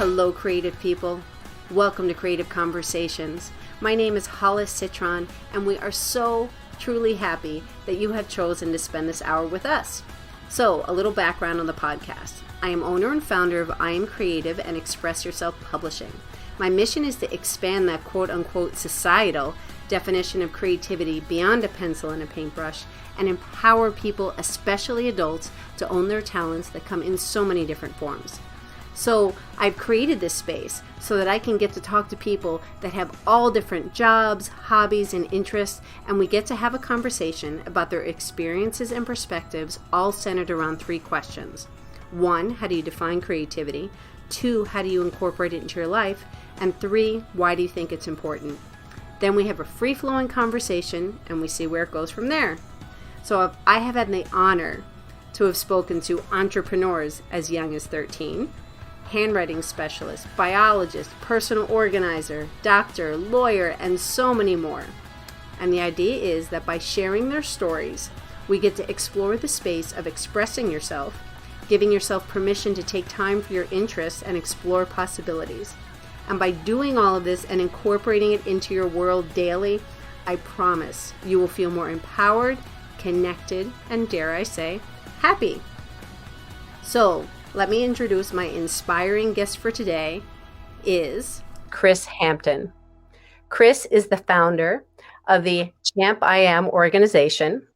Hello, creative people. Welcome to Creative Conversations. My name is Hollis Citron, and we are so truly happy that you have chosen to spend this hour with us. So, a little background on the podcast. I am owner and founder of I Am Creative and Express Yourself Publishing. My mission is to expand that quote-unquote societal definition of creativity beyond a pencil and a paintbrush and empower people, especially adults, to own their talents that come in so many different forms. So I've created this space so that I can get to talk to people that have all different jobs, hobbies, and interests, and we get to have a conversation about their experiences and perspectives, all centered around three questions. 1, how do you define creativity? 2, how do you incorporate it into your life? And 3, why do you think it's important? Then we have a free-flowing conversation, and we see where it goes from there. So I have had the honor to have spoken to entrepreneurs as young as 13, handwriting specialist, biologist, personal organizer, doctor, lawyer, and so many more. And the idea is that by sharing their stories, we get to explore the space of expressing yourself, giving yourself permission to take time for your interests and explore possibilities. And by doing all of this and incorporating it into your world daily, I promise you will feel more empowered, connected, and dare I say, happy. So, let me introduce my inspiring guest for today is Chris Hampton. Chris is the founder of the Champiam organization.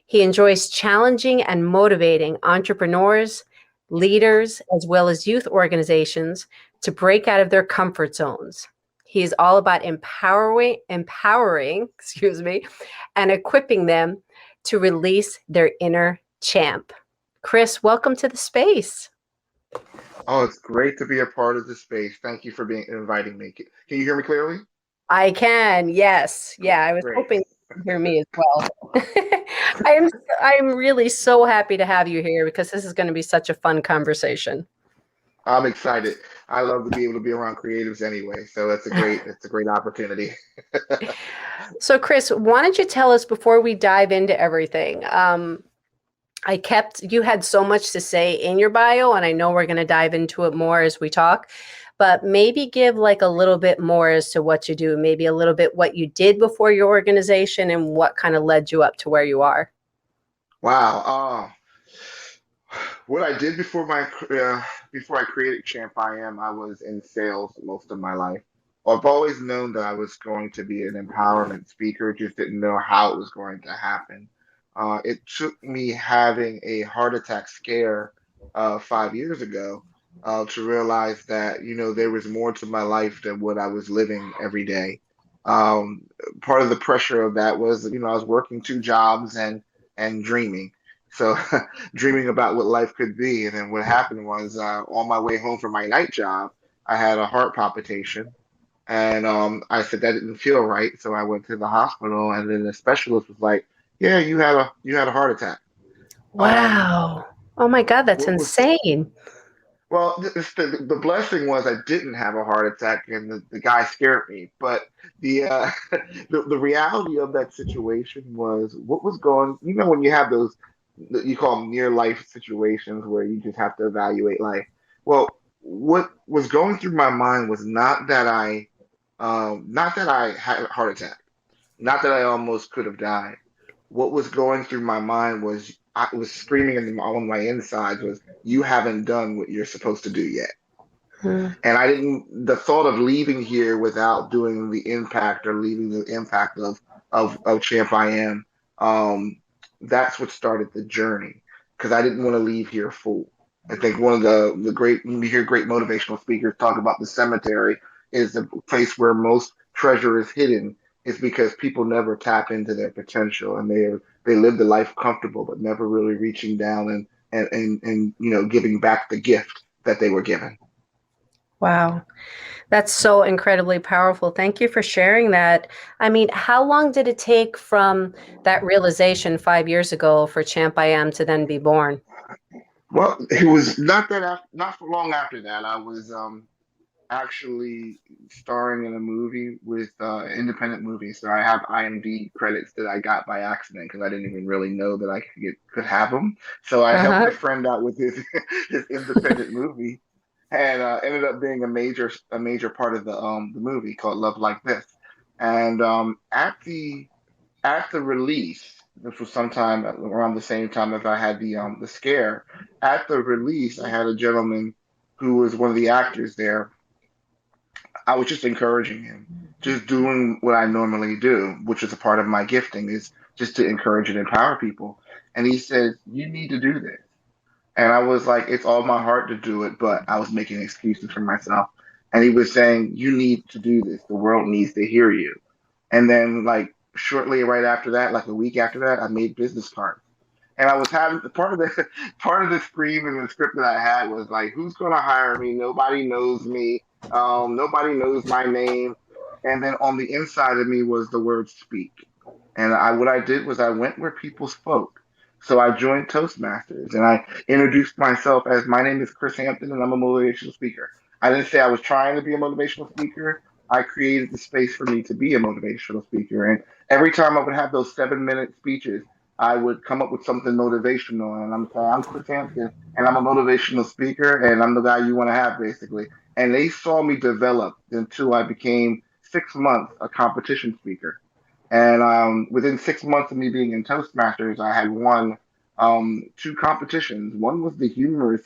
He enjoys challenging and motivating entrepreneurs, leaders, as well as youth organizations to break out of their comfort zones. He is all about empowering, and equipping them to release their inner champ. Chris, welcome to the space. Oh, it's great to be a part of this space. Thank you for inviting me. Can you hear me clearly? I can, yes. Yeah, I was Great. hoping you could hear me as well. I'm really so happy to have you here because this is going to be such a fun conversation. I'm excited. I love to be able to be around creatives anyway, so it's a great opportunity. So, Chris, why don't you tell us before we dive into everything? You had so much to say in your bio, and I know we're going to dive into it more as we talk, but maybe give like a little bit more as to what you do, maybe a little bit what you did before your organization and what kind of led you up to where you are. Wow. What I did before I created Champiam, I was in sales most of my life. I've always known that I was going to be an empowerment speaker, just didn't know how it was going to happen. It took me having a heart attack scare 5 years ago to realize that, there was more to my life than what I was living every day. Um, Part of the pressure of that was, I was working two jobs and dreaming. So dreaming about what life could be. And then what happened was on my way home from my night job, I had a heart palpitation. And I said that didn't feel right, so I went to the hospital, and then the specialist was like, "Yeah, you had a heart attack." Um, Wow. Oh my God, that's what was insane. well, the blessing was I didn't have a heart attack, and the guy scared me. But the the reality of that situation was what was going. When you have those, you call them near life situations where you just have to evaluate life. Well, what was going through my mind was not that I had a heart attack, not that I almost could have died. What was going through my mind was I was screaming on my insides was, "You haven't done what you're supposed to do yet." Hmm. And I didn't. The thought of leaving here without doing the impact or leaving the impact of Champ I Am, um, that's what started the journey because I didn't want to leave here full. I think one of the great when you hear great motivational speakers talk about the cemetery is the place where most treasure is hidden is because people never tap into their potential and they live the life comfortable but never really reaching down and giving back the gift that they were given. Wow. That's so incredibly powerful. Thank you for sharing that. I mean, how long did it take from that realization 5 years ago for Champ I Am to then be born? Well, it was not for long after that. I was actually starring in a movie with independent movie. So I have IMD credits that I got by accident because I didn't even really know that I could have them. So I helped Uh-huh. a friend out with his his independent movie, and ended up being a major part of the movie called Love Like This. And at the release, which was sometime around the same time as I had the scare, at the release, I had a gentleman who was one of the actors there. I was just encouraging him, just doing what I normally do, which is a part of my gifting, is just to encourage and empower people. And he said, "You need to do this." And I was like, "It's all my heart to do it," but I was making excuses for myself. And he was saying, "You need to do this. The world needs to hear you." And then, like, shortly right after that, like a week after that, I made business cards. And I was having part of the part of the scream in the script that I had was like, "Who's going to hire me? Nobody knows me. Nobody knows my name." And then on the inside of me was the word "speak." And what I did was I went where people spoke. So I joined Toastmasters and I introduced myself as, "My name is Chris Hampton and I'm a motivational speaker." I didn't say I was trying to be a motivational speaker. I created the space for me to be a motivational speaker. And every time I would have those 7-minute speeches, I would come up with something motivational. And I'm saying, "I'm Chris Hampton and I'm a motivational speaker and I'm the guy you want to have," basically. And they saw me develop until I became 6 months a competition speaker. And within 6 months of me being in Toastmasters, I had won two competitions. One was the humorous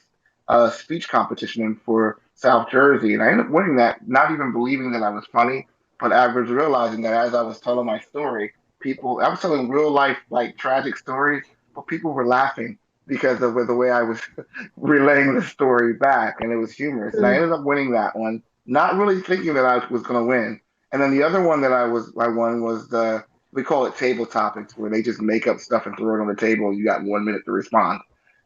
speech competition for South Jersey, and I ended up winning that, not even believing that I was funny, but I was realizing that as I was telling my story, I was telling real life, like, tragic stories, but people were laughing because of the way I was relaying the story back, and it was humorous. And I ended up winning that one, not really thinking that I was going to win. And then the other one that I won was we call it table topics, where they just make up stuff and throw it on the table. You got 1 minute to respond.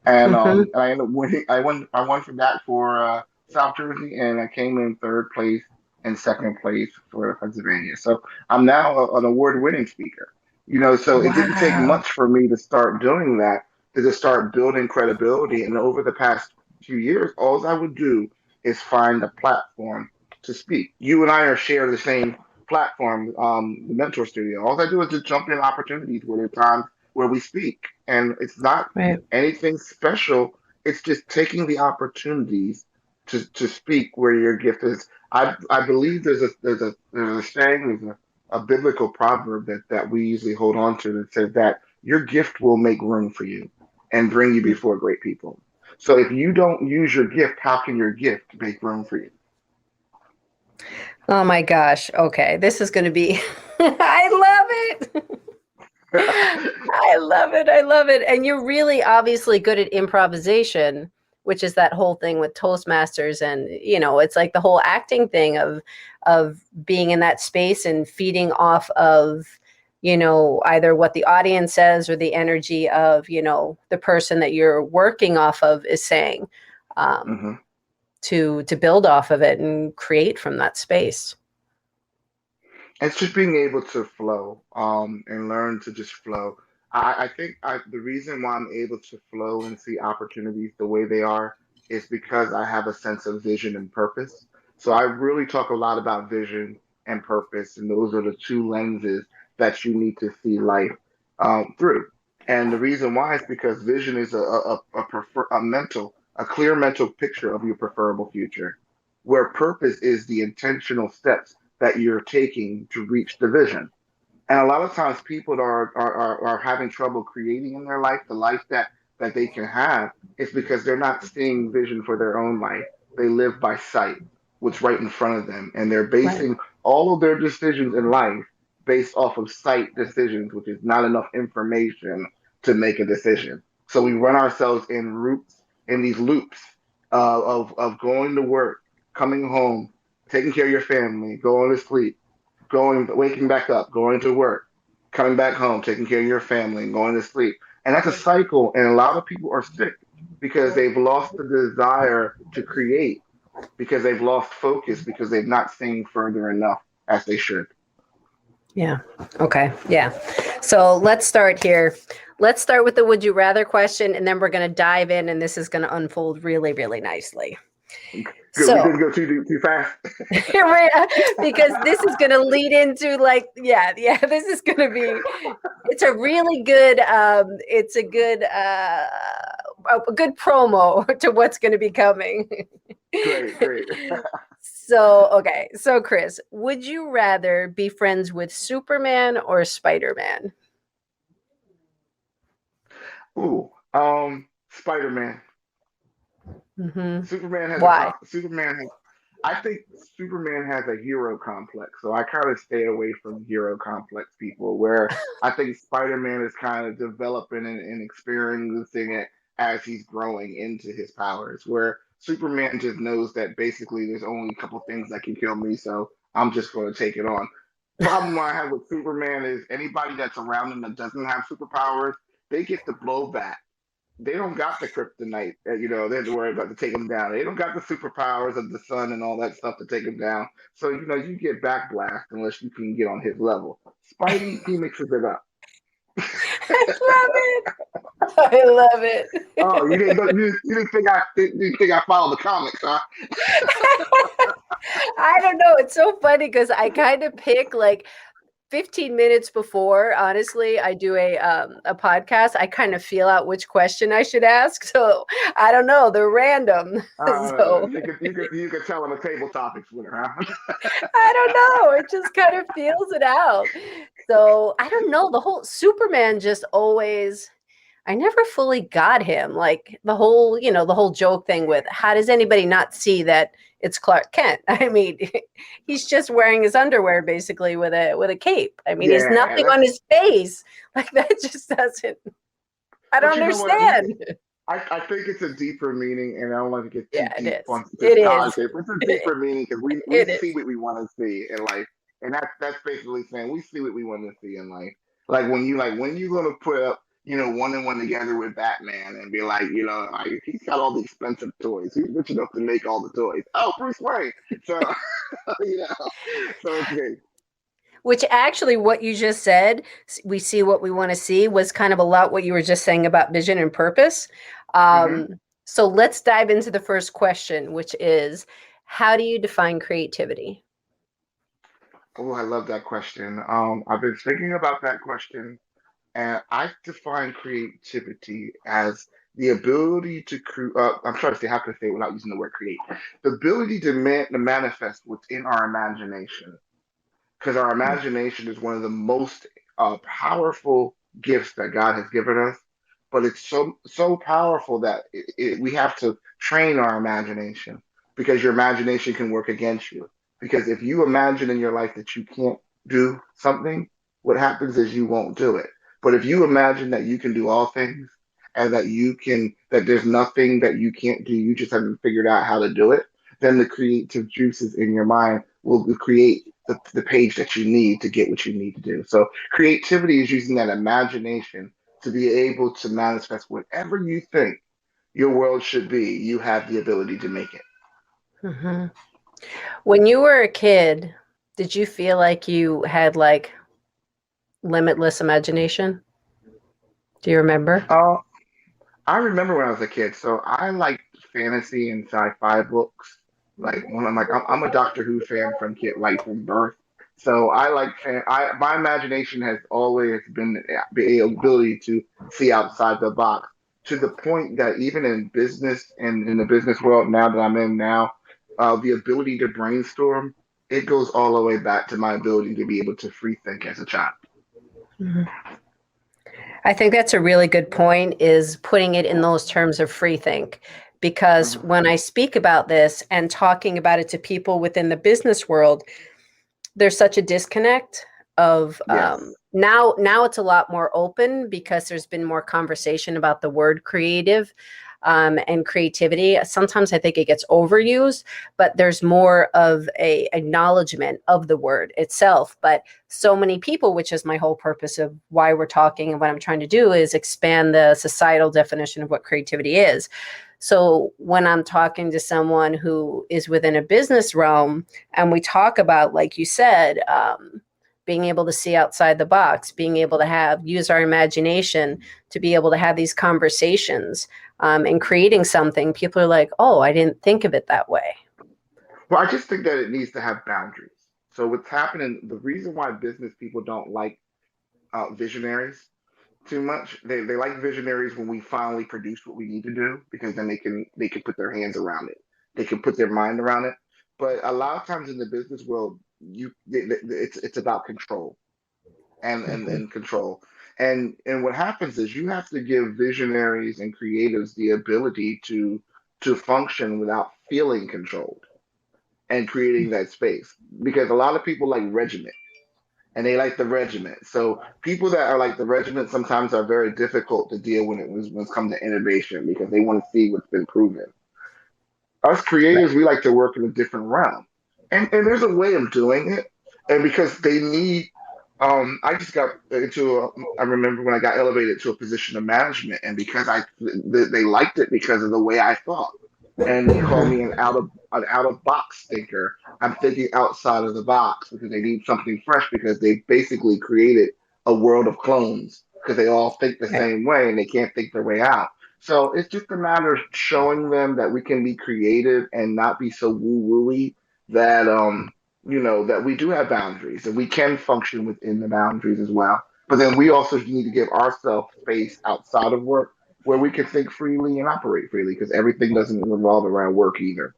Mm-hmm. And I ended up winning. I won for that for South Jersey, and I came in third place and second place for Pennsylvania. So I'm now an award-winning speaker. So it didn't take Wow. much for me to start doing that, to just start building credibility. And over the past few years, all I would do is find a platform to speak. You and I are share the same platform, the Mentor Studio. All I do is just jump in opportunities where there are times where we speak, and it's not Right. anything special. It's just taking the opportunities to speak where your gift is. I believe there's a saying, there's a biblical proverb that we usually hold on to that says that your gift will make room for you and bring you before great people. So if you don't use your gift, how can your gift make room for you? Oh my gosh. Okay. This is going to be, I love it. I love it. I love it. And you're really obviously good at improvisation, which is that whole thing with Toastmasters. And, it's like the whole acting thing of being in that space and feeding off of, either what the audience says or the energy of, the person that you're working off of is saying, um, Hmm. to build off of it and create from that space. It's just being able to flow, and learn to just flow. I think the reason why I'm able to flow and see opportunities the way they are is because I have a sense of vision and purpose. So I really talk a lot about vision and purpose, and those are the two lenses that you need to see life through. And the reason why is because vision is a clear mental picture of your preferable future, where purpose is the intentional steps that you're taking to reach the vision. And a lot of times people are having trouble creating in their life the life that they can have. It's because they're not seeing vision for their own life. They live by sight, what's right in front of them. And they're Right. basing all of their decisions in life based off of sight decisions, which is not enough information to make a decision. So we run ourselves in these loops of going to work, coming home, taking care of your family, going to sleep, waking back up, going to work, coming back home, taking care of your family, and going to sleep. And that's a cycle. And a lot of people are sick because they've lost the desire to create, because they've lost focus, because they've not seen further enough as they should. Yeah. Okay. Yeah. So let's start here. Let's start with the would you rather question, and then we're going to dive in, and this is going to unfold really, really nicely. Good. We didn't So, go too fast. because this is going to lead into yeah, this is going to be, it's a really good, a good promo to what's going to be coming. Great, great. So, okay. So, Chris, would you rather be friends with Superman or Spider-Man? Ooh, Spider-Man. Hmm. Superman has a Why? Superman has. I think Superman has a hero complex, so I kind of stay away from hero complex people. Where I think Spider-Man is kind of developing and experiencing it as he's growing into his powers. Where Superman just knows that basically there's only a couple things that can kill me, so I'm just going to take it on. Problem I have with Superman is anybody that's around him that doesn't have superpowers, they get the blowback. They don't got the kryptonite, they have to worry about to take them down. They don't got the superpowers of the sun and all that stuff to take them down. So, you get backblast unless you can get on his level. Spidey, he mixes it up. I love it. I love Oh, you it. didn't go, you didn't think I followed the comics, huh? I don't know. It's so funny because I kind of pick like 15 minutes before, honestly, I do a podcast. I kind of feel out which question I should ask. So I don't know. They're random. So You could tell I'm a table topics winner, huh? I don't know. It just kind of feels it out. So I don't know. The whole Superman just always, I never fully got him. Like the whole joke thing with how does anybody not see that it's Clark Kent? I mean, he's just wearing his underwear basically with a cape. I mean, he's Yeah, nothing on his face. Like that just doesn't. I don't but you know what? understand. I think it's a deeper meaning, and I don't want to get too Yeah, it deep is. onto this It is. concept. It's a deeper meaning because we It see is. what we want to see in life, and that's basically saying we see what we want to see in life. Like when you gonna put up one and one together with Batman and be like like he's got all the expensive toys. He's rich enough to make all the toys. Oh, Bruce Wayne. So you know, so it's good. Which actually, what you just said, we see what we want to see, was kind of a lot what you were just saying about vision and purpose. Hmm. So let's dive into the first question, which is how do you define creativity? Oh, I love that question. I've been thinking about that question. And I define creativity as the ability to create. I'm trying to say how can I say it without using the word create. The ability to manifest what's in our imagination, because our imagination is one of the most powerful gifts that God has given us. But it's so powerful that we have to train our imagination because your imagination can work against you. Because if you imagine in your life that you can't do something, what happens is you won't do it. But if you imagine that you can do all things and that there's nothing that you can't do, you just haven't figured out how to do it, then the creative juices in your mind will create the page that you need to get what you need to do. So creativity is using that imagination to be able to manifest whatever you think your world should be. You have the ability to make it. Hmm. When you were a kid, did you feel like you had like limitless imagination? Do you remember? Uh, I remember when I was a kid, so I liked fantasy and sci-fi books. Like when I'm a Doctor Who fan from kid, like from birth. So I like my imagination has always been the ability to see outside the box to the point that even in business and in the business world now that I'm in now, the ability to brainstorm, it goes all the way back to my ability to be able to free think as a child. Mhm. I think that's a really good point is putting it in those terms of free think. Because Mhm. when I speak about this and talking about it to people within the business world, there's such a disconnect of Yes. now it's a lot more open because there's been more conversation about the word creative and creativity. Sometimes I think it gets overused, but there's more of a acknowledgement of the word itself. But so many people, which is my whole purpose of why we're talking and what I'm trying to do, is expand the societal definition of what creativity is. So when I'm talking to someone who is within a business realm and we talk about, like you said, being able to see outside the box, being able to use our imagination to be able to have these conversations and creating something, people are like, oh, I didn't think of it that way. Well, I just think that it needs to have boundaries. So what's happening, the reason why business people don't like visionaries too much, they like visionaries when we finally produce what we need to do because then they can put their hands around it. they can put their mind around it. But a lot of times in the business world, it's about control Mhm. and control. And what happens is you have to give visionaries and creatives the ability to function without feeling controlled and creating that space. Because a lot of people like regiment and they like the regiment. So people that are like the regiment sometimes are very difficult to deal when it comes to innovation because they want to see what's been proven. Us creators, we like to work in a different realm. And there's a way of doing it. And because they need, I just got into, I remember when I got elevated to a position of management, and because they liked it because of the way I thought. And they call me Mhm. an out of box thinker. I'm thinking outside of the box because they need something fresh because they basically created a world of clones because they all think the Right. same way and they can't think their way out. So it's just a matter of showing them that we can be creative and not be so woo-wooey that that we do have boundaries and we can function within the boundaries as well. But then we also need to give ourselves space outside of work where we can think freely and operate freely because everything doesn't revolve around work either.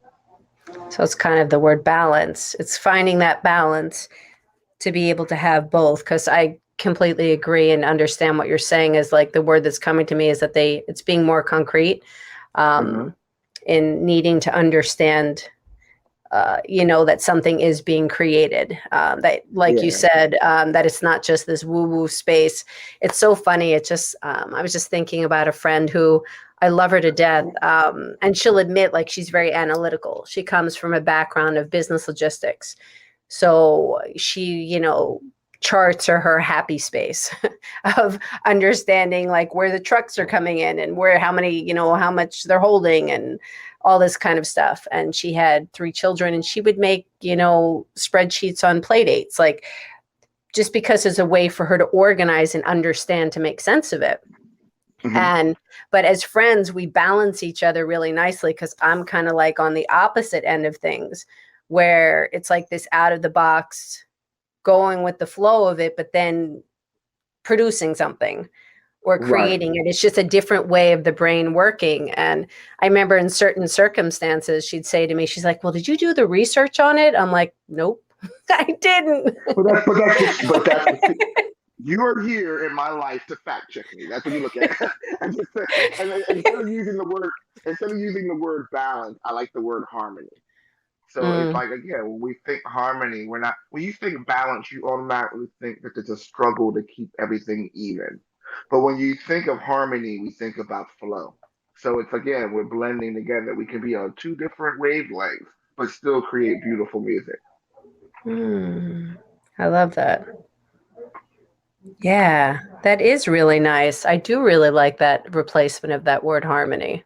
So it's kind of the word balance. It's finding that balance to be able to have both, because I completely agree and understand what you're saying is like the word that's coming to me is that it's being more concrete, Hmm. um, in needing to understand, that something is being created, that, like you Yeah. said, that it's not just this woo woo space. It's so funny. It just, I was just thinking about a friend who I love her to death. And she'll admit, like, she's very analytical. She comes from a background of business logistics. So she, charts are her happy space of understanding like where the trucks are coming in and where, how many, how much they're holding and all this kind of stuff. And she had 3 children and she would make, spreadsheets on play dates, like just because it's a way for her to organize and understand to make sense of it. Hmm. And but as friends, we balance each other really nicely because I'm kind of like on the opposite end of things where it's like this out of the box, going with the flow of it, but then producing something or Right. creating it. It's just a different way of the brain working. And I remember in certain circumstances, she'd say to me, she's like, "Well, did you do the research on it?" I'm like, "Nope, I didn't." But that's you are here in my life to fact check me. That's what you look at. And, just, and instead of using the word balance, I like the word harmony. So it's Mm, like again, when we think harmony, we're not. When you think balance, you automatically think that there's a struggle to keep everything even. But when you think of harmony, we think about flow. So it's again, we're blending together. We can be on two different wavelengths, but still create beautiful music. mm. I love that. Yeah, that is really nice. I do really like that replacement of that word harmony.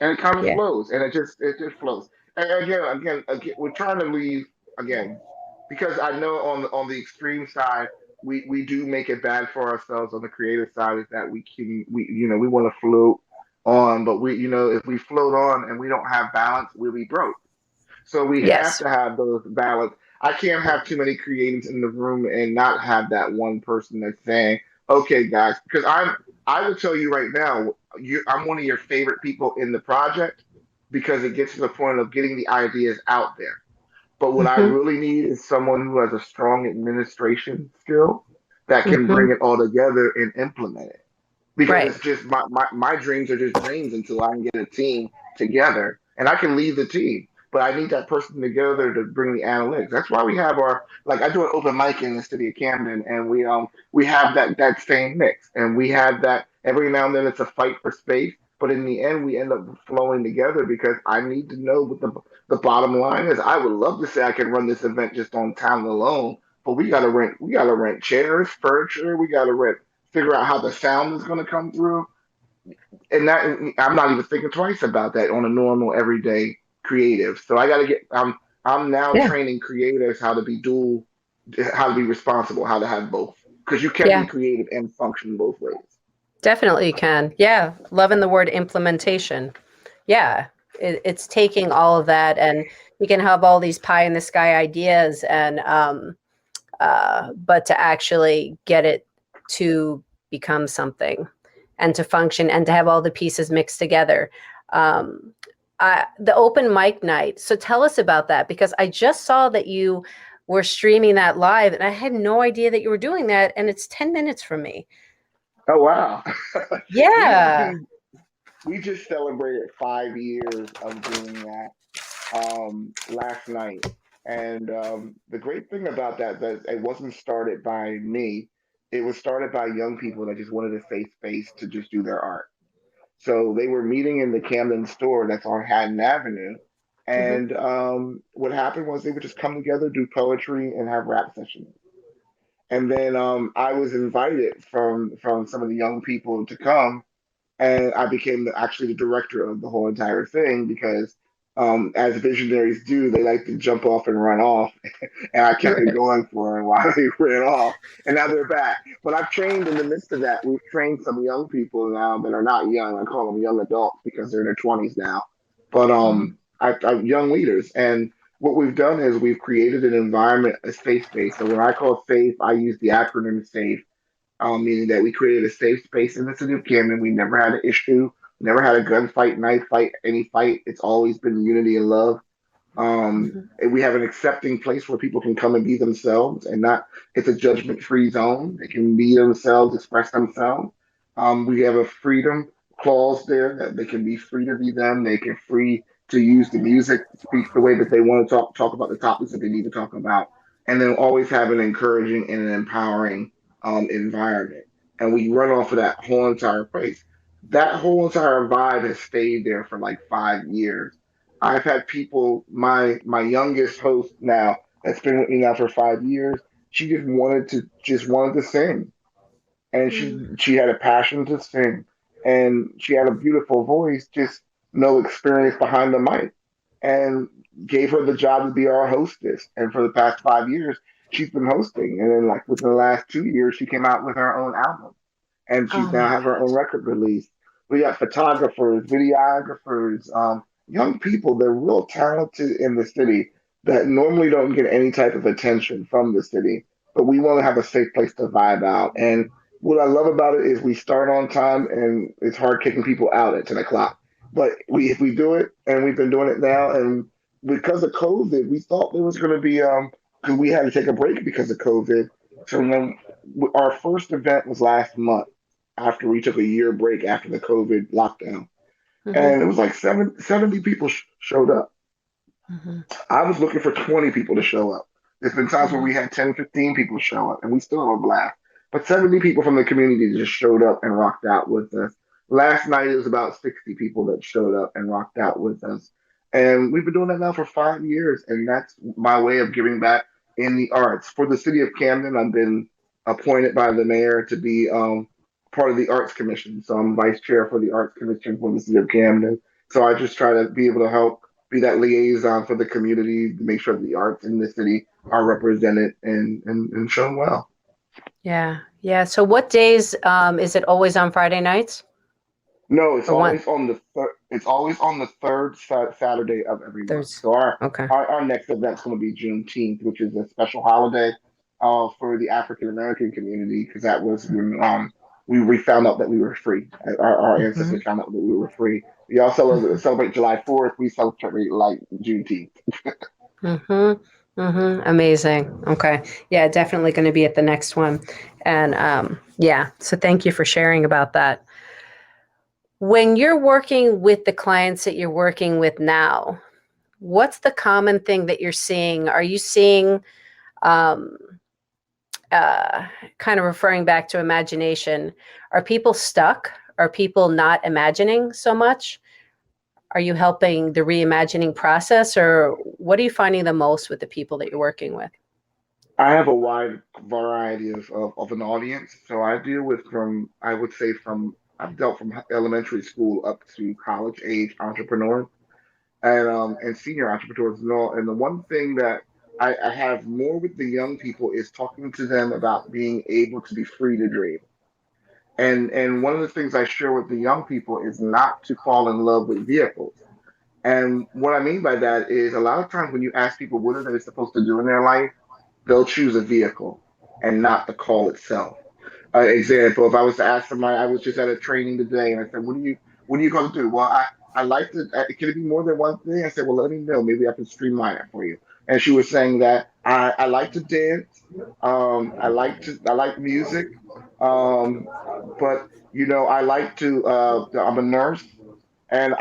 And it kind of Yeah. flows, and it just flows. And again, we're trying to leave again because I know on the extreme side, we do make it bad for ourselves. On the creative side, is that we want to float on, but if we float on and we don't have balance, we'll be broke. So we have Yes. to have those balance. I can't have too many creatives in the room and not have that one person that's saying, "Okay, guys," because I will tell you right now, I'm one of your favorite people in the project because it gets to the point of getting the ideas out there. But what I Hmm. really need is someone who has a strong administration skill that can Hmm. bring it all together and implement it. Because Right. it's just my dreams are just dreams until I can get a team together and I can lead the team. But I need that person together to bring the analytics. That's why we have our like I do an open mic in the city of Camden and we have that same mix and we have that every now and then it's a fight for space. But in the end, we end up flowing together because I need to know what the bottom line is. I would love to say I can run this event just on talent alone, but we gotta rent chairs, furniture, we gotta rent figure out how the sound is going to come through. And that I'm not even thinking twice about that on a normal everyday creative. So I got to get. I'm now Yeah. training creatives how to be dual, how to be responsible, how to have both, because you can be Yeah. creative and function both ways. Definitely you can. Yeah. Loving the word implementation. Yeah. It's taking all of that, and you can have all these pie in the sky ideas, and but to actually get it to become something and to function and to have all the pieces mixed together. Um, the open mic night. So tell us about that because I just saw that you were streaming that live and I had no idea that you were doing that. And it's 10 minutes from me. Oh wow. we have Yeah. been we just celebrated 5 years of doing that last night. And the great thing about that it wasn't started by me. It was started by young people that just wanted a safe space to just do their art. So they were meeting in the Camden store that's on Haddon Avenue. Hmm. And what happened was they would just come together, do poetry, and have rap sessions. And then I was invited from some of the young people to come, and I became actually the director of the whole entire thing because, as visionaries do, they like to jump off and run off, and I kept it Right. going for them while they ran off, and now they're back. But I've trained in the midst of that. We've trained some young people now that are not young. I call them young adults because they're in their 20s now, but Hmm. I young leaders, and what we've done is we've created an environment, a safe space. So when I call safe, I use the acronym SAFE, meaning that we created a safe space in the city of Camden. We never had an issue, never had a gunfight, knife fight, any fight. It's always been unity and love. Hmm. And we have an accepting place where people can come and be themselves and not, it's a judgment free zone. They can be themselves, express themselves. We have a freedom clause there that they can be free to be them. They can free to use the music, speak the way that they want to talk about the topics that they need to talk about. And then always have an encouraging and an empowering environment. And we run off of that whole entire place. That whole entire vibe has stayed there for like 5 years. I've had people, my youngest host now, that's been with me now for 5 years. She just wanted to sing, and she had a passion to sing, and she had a beautiful voice, just no experience behind the mic, and gave her the job to be our hostess. And for the past 5 years, she's been hosting, and then like within the last 2 years, she came out with her own album and she's Oh now my have her own goodness. record release. We got photographers, videographers, young people. They're real talented in the city that normally don't get any type of attention from the city. But we want to have a safe place to vibe out. And what I love about it is we start on time, and it's hard kicking people out at 10 o'clock. But if we do it, and we've been doing it now, and because of COVID, we thought there was going to be because we had to take a break because of COVID. So then our first event was last month after we took a year break after the COVID lockdown. Hmm. And it was like 70 people showed up. Hmm. I was looking for 20 people to show up. There's been times where Hmm. we had 10, 15 people show up and we still have a blast. But 70 people from the community just showed up and rocked out with us. Last night it was about 60 people that showed up and rocked out with us. And we've been doing that now for 5 years. And that's my way of giving back in the arts. For the city of Camden, I've been appointed by the mayor to be part of the Arts Commission. So I'm vice chair for the Arts Commission for the city of Camden. So I just try to be able to help be that liaison for the community to make sure the arts in the city are represented and shown well. Yeah. Yeah. So what days is it always on Friday nights No, it's or one always on the third. It's always on the third Saturday of every month. Thursday? So our Okay. our, our next event's going to be Juneteenth, which is a special holiday for the African American community because that was when we found out that we were free. Our Hmm. ancestors found out that we were free. We also celebrate July 4th. We celebrate like Juneteenth. Hmm. Hmm. Amazing. Okay. Yeah, definitely going to be at the next one. And yeah, so thank you for sharing about that. When you're working with the clients that you're working with now, what's the common thing that you're seeing? Are you seeing um, uh, kind of referring back to imagination? Are people stuck? Are people not imagining so much? Are you helping the reimagining process, or what are you finding the most with the people that you're working with? I have a wide variety of an audience. So I deal with I would say I've dealt from elementary school up to college age entrepreneurs and senior entrepreneurs and all. And the one thing that I have more with the young people is talking to them about being able to be free to dream. And one of the things I share with the young people is not to fall in love with vehicles. And what I mean by that is a lot of times when you ask people what are they supposed to do in their life, they'll choose a vehicle and not the call itself. Example, if I was to ask somebody, I was just at a training today and I said, what are you going to do? Well, I like to, can it be more than one thing? I said, well, let me know. Maybe I can streamline it for you. And she was saying that I like to dance. I like music. But I like to, I'm a nurse and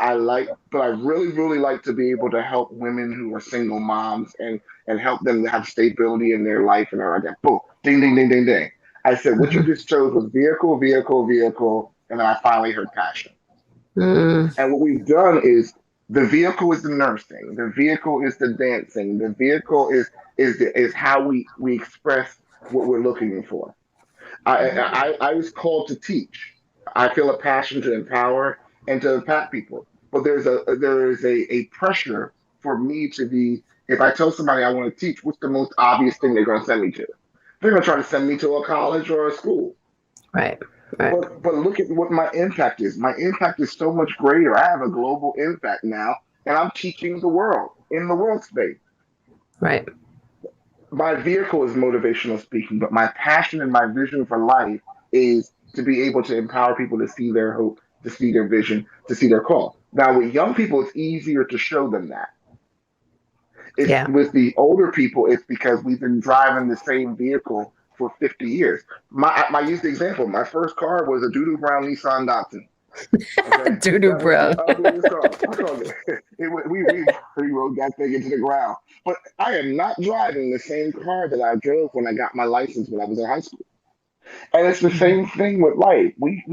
but I really, really like to be able to help women who are single moms and help them to have stability in their life and all like that. Boom, ding, ding, ding, ding, ding. I said, what you Mhm. just chose was vehicle, vehicle, vehicle, and then I finally heard passion. Mm, And what we've done is the vehicle is the nursing, the vehicle is the dancing, the vehicle is how we express what we're looking for. I was called to teach. I feel a passion to empower and to impact people. But there is a pressure for me to be. If I tell somebody I want to teach, what's the most obvious thing they're going to send me to? They're going to try to send me to a college or a school. right, right. But look at what my impact is. My impact is so much greater. I have a global impact now, and I'm teaching the world in the world space. Right. My vehicle is motivational speaking, but my passion and my vision for life is to be able to empower people to see their hope, to see their vision, to see their call. Now, with young people, it's easier to show them that. It's Yeah. with the older people, it's because we've been driving the same vehicle for 50 years. I use the example. My first car was a doodoo brown Nissan Datsun. Okay, Doo-doo that was the bro. ugliest car. I called it. We rode that thing into the ground. But I am not driving the same car that I drove when I got my license when I was in high school. And it's the same thing with life. We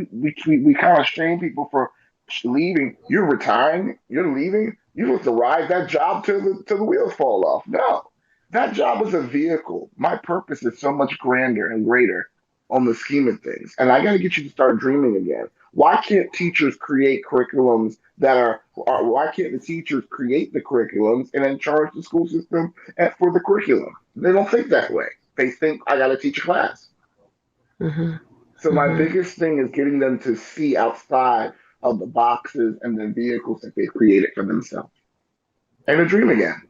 kind of shame people for leaving. You're retiring. You're leaving. You don't have to ride that job till the wheels fall off. No, that job is a vehicle. My purpose is so much grander and greater on the scheme of things. And I got to get you to start dreaming again. Why can't teachers create curriculums why can't the teachers create the curriculums and then charge the school system for the curriculum? They don't think that way. They think I got to teach a class. Hmm. So my Hmm. biggest thing is getting them to see outside of the boxes and the vehicles that they've created for themselves and to dream again.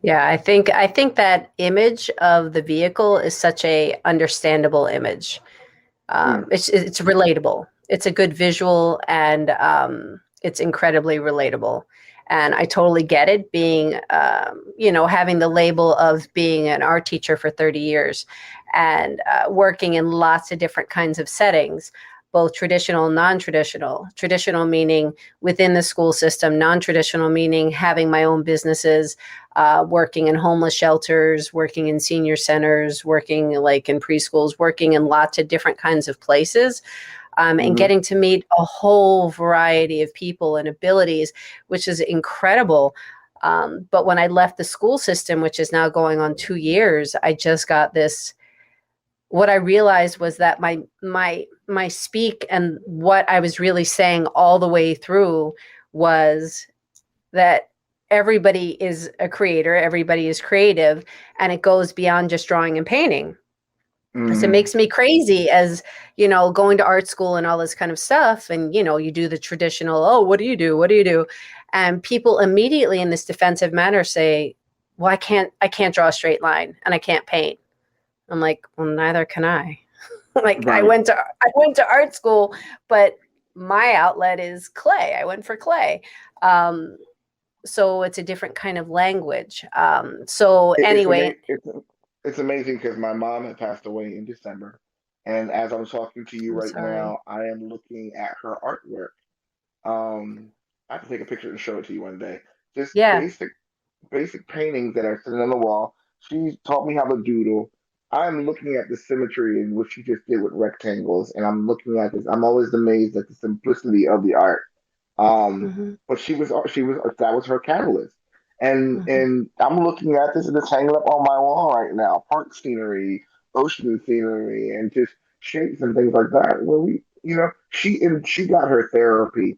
Yeah, I think that image of the vehicle is such a understandable image. Mm, It's relatable. It's a good visual, and it's incredibly relatable. And I totally get it. Being, having the label of being an art teacher for 30 years, and working in lots of different kinds of settings, both traditional and non-traditional. Traditional meaning within the school system, non-traditional meaning having my own businesses, working in homeless shelters, working in senior centers, working like in preschools, working in lots of different kinds of places, and hmm getting to meet a whole variety of people and abilities, which is incredible. But when I left the school system, which is now going on 2 years, I just got this. What I realized was that my speak and what I was really saying all the way through was that everybody is a creator, everybody is creative, and it goes beyond just drawing and painting. So it hmm makes me crazy as, going to art school and all this kind of stuff. And, you do the traditional, oh, what do you do? What do you do? And people immediately in this defensive manner say, well, I can't draw a straight line and I can't paint. I'm like, well, neither can I. Like Right. I went to art school, but my outlet is clay. I went for clay. Um, so it's a different kind of language. So It's anyway, amazing. It's amazing because my mom had passed away in December, and as I'm talking to you I'm right sorry. now, I am looking at her artwork. I have to take a picture and show it to you one day. Just Yeah. basic paintings that are sitting on the wall. She taught me how to doodle. I'm looking at the symmetry in what she just did with rectangles, and I'm looking at this. I'm always amazed at the simplicity of the art. Hmm. But she was that was her catalyst, and Hmm. and I'm looking at this and it's hanging up on my wall right now. Park scenery, ocean scenery, and just shapes and things like that. Where she got her therapy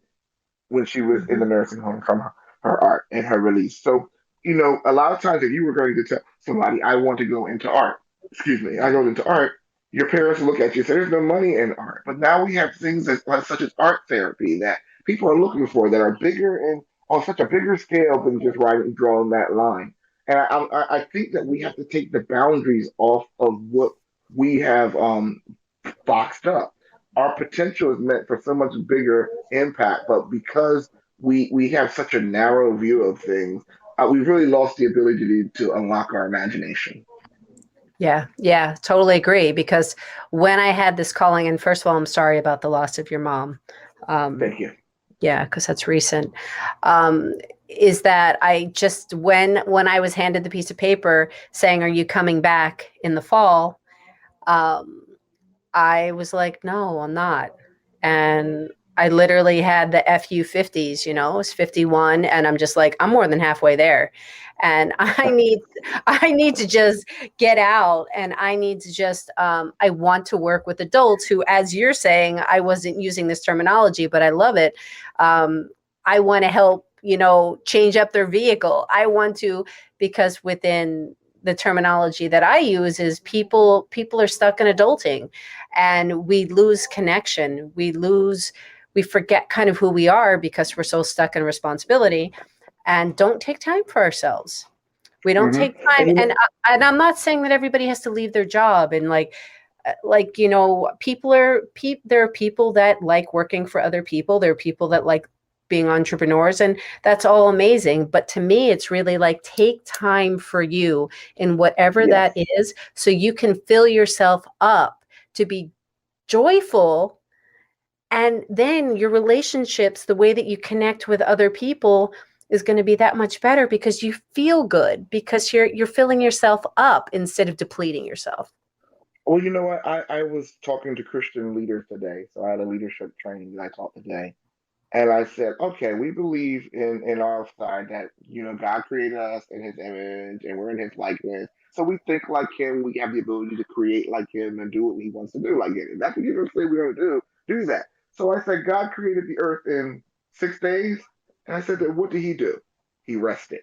when she was in the Hmm. nursing home from her art and her release. So, a lot of times if you were going to tell somebody, I want to go into art, excuse me, I go into art, your parents look at you and say, there's no money in art. But now we have things such as art therapy that people are looking for that are bigger and on such a bigger scale than just writing, drawing that line. And I think that we have to take the boundaries off of what we have boxed up. our potential is meant for so much bigger impact, but because we have such a narrow view of things, we've really lost the ability to unlock our imagination. Yeah, yeah, totally agree. Because when I had this calling, and first of all, I'm sorry about the loss of your mom. Um, Thank you. yeah, because that's recent. Um, is that I just when I was handed the piece of paper saying, "Are you coming back in the fall?" Um, I was like, no, I'm not. And I literally had the FU 50s, it's 51. And I'm just like, I'm more than halfway there. And I need to just get out, and I need to just, I want to work with adults who, as you're saying, I wasn't using this terminology, but I love it. Um, I want to help, change up their vehicle. I want to, because within the terminology that I use is people are stuck in adulting, and we lose connection. We forget kind of who we are because we're so stuck in responsibility and don't take time for ourselves. We don't Hmm. take time. And you And know, I'm not saying that everybody has to leave their job, and there are people that like working for other people. There are people that like being entrepreneurs, and that's all amazing. But to me, it's really like, take time for you in whatever yes. that is, so you can fill yourself up to be joyful. And then your relationships, the way that you connect with other people, is going to be that much better because you feel good, because you're filling yourself up instead of depleting yourself. Well, you know what? I was talking to Christian leaders today, so I had a leadership training that I taught today. And I said, okay, we believe in our side that, God created us in his image and we're in his likeness. So we think like him, we have the ability to create like him and do what he wants to do like him. If that's what you're gonna say we're gonna do that. So I said, God created the earth in 6 days. And I said that what did he do? He rested.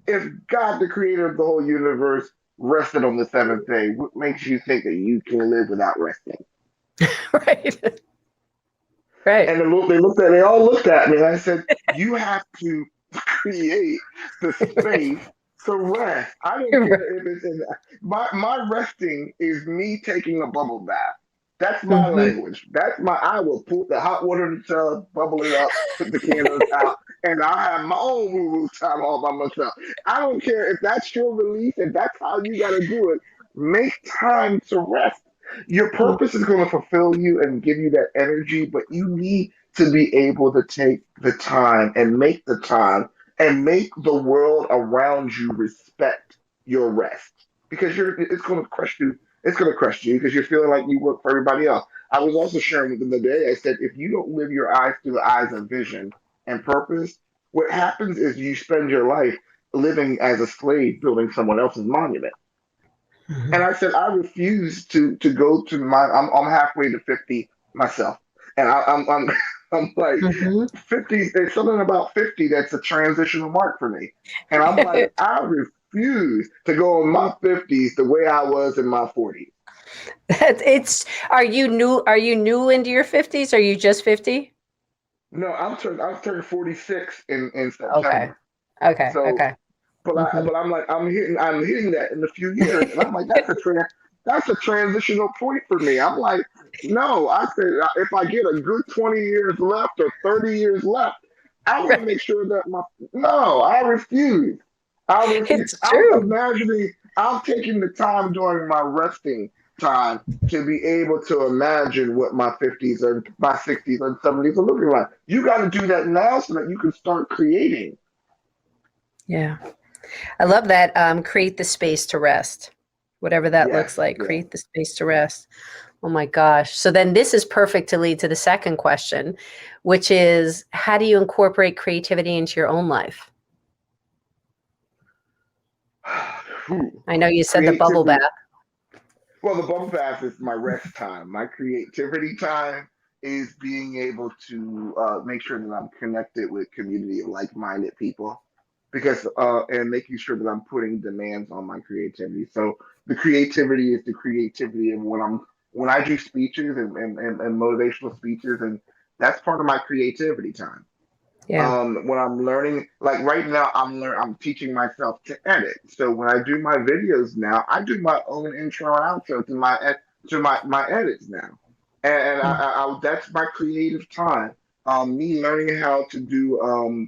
If God, the creator of the whole universe, rested on the seventh day, what makes you think that you can live without resting? Right. Right. And they all looked at me, and I said, "You have to create the space to rest. I don't care if it's in my resting is me taking a bubble bath. That's my Mhm. language. I will put the hot water in the tub, bubble it up, put the candles out, and I have my own woo-woo time all by myself. I don't care if that's your release and that's how you got to do it. Make time to rest. Your purpose is going to fulfill you and give you that energy, but you need to be able to take the time and make the world around you respect your rest because it's going to crush you. It's going to crush you because you're feeling like you work for everybody else. I was also sharing with them today. I said, if you don't live your eyes through the eyes of vision and purpose, what happens is you spend your life living as a slave building someone else's monument. And Mhm. I said, I refuse to go to I'm halfway to 50 myself. And I'm I'm like Mhm. 50, there's something about 50 that's a transitional mark for me. And I'm like, I refuse to go in my 50s the way I was in my 40s. It's are you new into your 50s? Are you just 50? No, I'm turning 46 in Okay. September. Okay. So Okay. Mhm. but I'm like I'm hitting that in a few years, and I'm like that's a transitional point for me. I'm like, no, I said if I get a good 20 years left or 30 years left, I want to Right. make sure that my no, I refuse. I refuse. It's I'm true. imagining. I'm taking the time during my resting time to be able to imagine what my 50s or my 60s and 70s are looking like. You got to do that now so that you can start creating. Yeah. I love that. Create the space to rest, whatever that Yes, looks like. yes. Create the space to rest. Oh my gosh. So then this is perfect to lead to the second question, which is, how do you incorporate creativity into your own life? Whew. I know you said the bubble bath. Creativity. Well, the bubble bath is my rest time. My creativity time is being able to make sure that I'm connected with community of like-minded people, because and making sure that I'm putting demands on my creativity. So the creativity is the creativity of when I do speeches and motivational speeches, and that's part of my creativity time. Yeah. When I'm learning, like right now I'm teaching myself to edit. So when I do my videos now, I do my own intro and outro to my edits now. and Mm. that's my creative time. Me learning how to do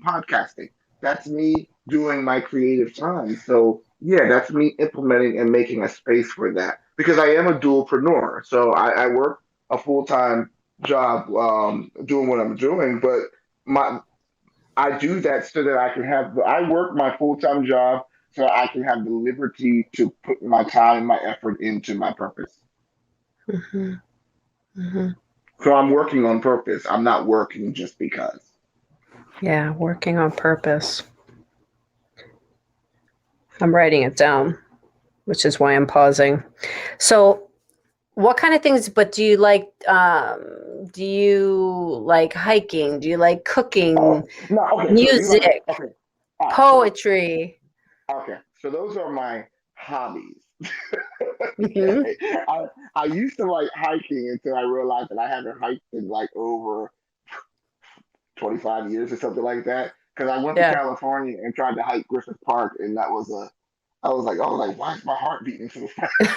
podcasting. That's me doing my creative time. So yeah, that's me implementing and making a space for that because I am a dualpreneur. So I work a full-time job doing what I'm doing, but my I do that so that I can have I work my full-time job so I can have the liberty to put my time and my effort into my purpose. Mhm. Mhm. So I'm working on purpose. I'm not working just because. Yeah, working on purpose. I'm writing it down, which is why I'm pausing. So, what kind of things, but do you like hiking? Do you like cooking, Oh, no, okay, so you like, music, okay. All right, so, poetry? okay. So those are my hobbies. Hmm. Okay. I used to like hiking until I realized that I haven't hiked in like over 25 years or something like that. Because I went to Yeah. California and tried to hike Griffith Park, and I was like, why is my heart beating so fast? I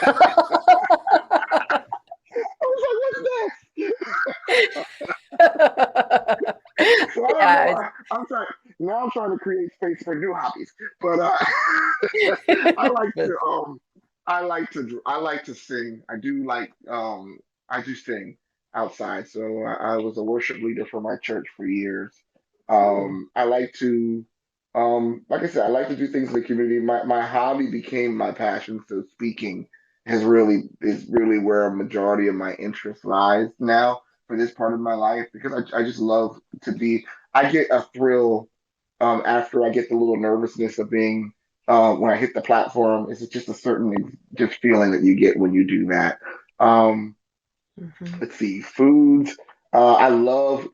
was like, what's this? So I don't Yeah. know. I'm trying now. I'm trying to create space for new hobbies, but I like But- to I like to sing. I do sing outside. So I was a worship leader for my church for years. Hmm. I like to like I said, I like to do things in the community. My hobby became my passion. So speaking is really where a majority of my interest lies now for this part of my life because I just love to be. I get a thrill after I get the little nervousness of being when I hit the platform. It's just a certain just feeling that you get when you do that. Um, Hmm. let's see, foods. I love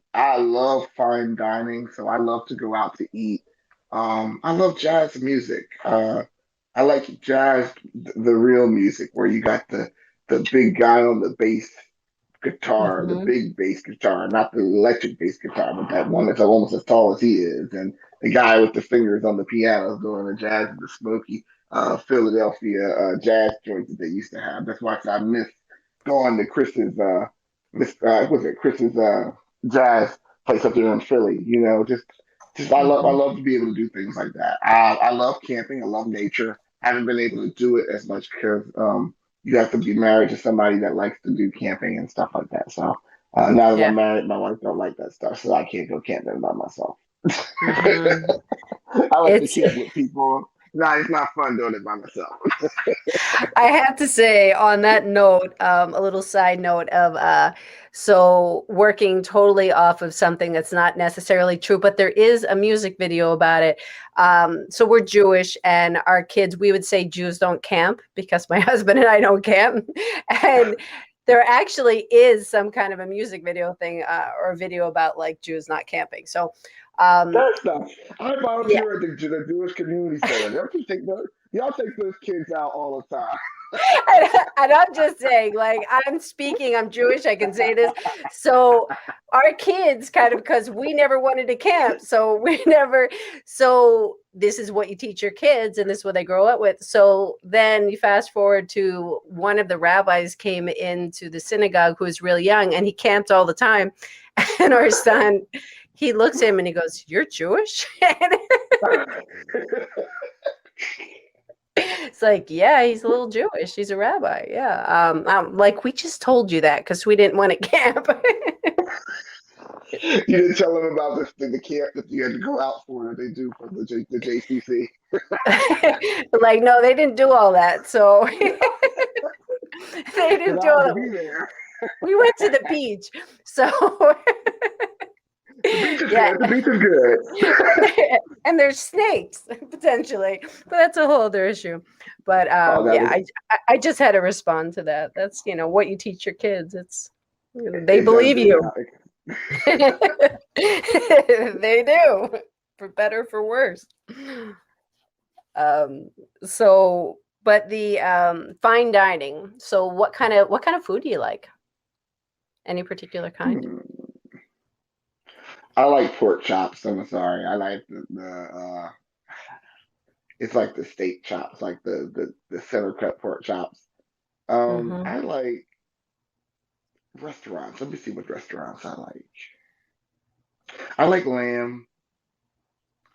fine dining, so I love to go out to eat. I love jazz music. I like jazz, the real music, where you got the big guy on the bass guitar, the Hmm. big bass guitar, not the electric bass guitar, but that one that's almost as tall as he is, and the guy with the fingers on the piano doing the jazz, the smoky Philadelphia jazz joints that they used to have. That's why I miss going to was it Chris's jazz place up there in Philly. You know, just I Hmm. love to be able to do things like that. I love camping. I love nature. I haven't been able to do it as much because you have to be married to somebody that likes to do camping and stuff like that. So now that I'm Yeah. married, my wife don't like that stuff, so I can't go camping by myself. Hmm. I like to It's camp with people. No, it's not fun doing it by myself. I have to say, on that note, a little side note of so working totally off of something that's not necessarily true, but there is a music video about it. So we're Jewish, and our kids, we would say Jews don't camp because my husband and I don't camp, and there actually is some kind of a music video thing or a video about like Jews not camping. So um, That's not. I yeah. volunteer at the Jewish Community Center. Y'all take those kids out all the time. And I'm just saying, like, I'm speaking, I'm Jewish, I can say this. So our kids kind of, because we never wanted to camp, so we never, so this is what you teach your kids and this is what they grow up with. So then you fast forward to one of the rabbis came into the synagogue who was really young and he camped all the time. And our son, he looks at him and he goes, "You're Jewish?" It's like, yeah, he's a little Jewish. He's a rabbi. Yeah. Like we just told you that because we didn't want to camp. You didn't tell them about the camp that you had to go out for that they do for the JCC. Like, no, they didn't do all that. So they Because didn't do I all had to that. be there. We went to the beach. So The beach is yeah. good. The beach is good. And there's snakes potentially, but that's a whole other issue. But Oh, that yeah, was I just had to respond to that. That's what you teach your kids. It's they it does believe it. you. They do, for better for worse. Um, so, but the fine dining. So, what kind of food do you like? Any particular kind? Hmm. I like pork chops. I'm sorry. I like it's like the steak chops, like the center cut pork chops. Mm-hmm. I like Restaurants. Let me see what restaurants I like. I like lamb.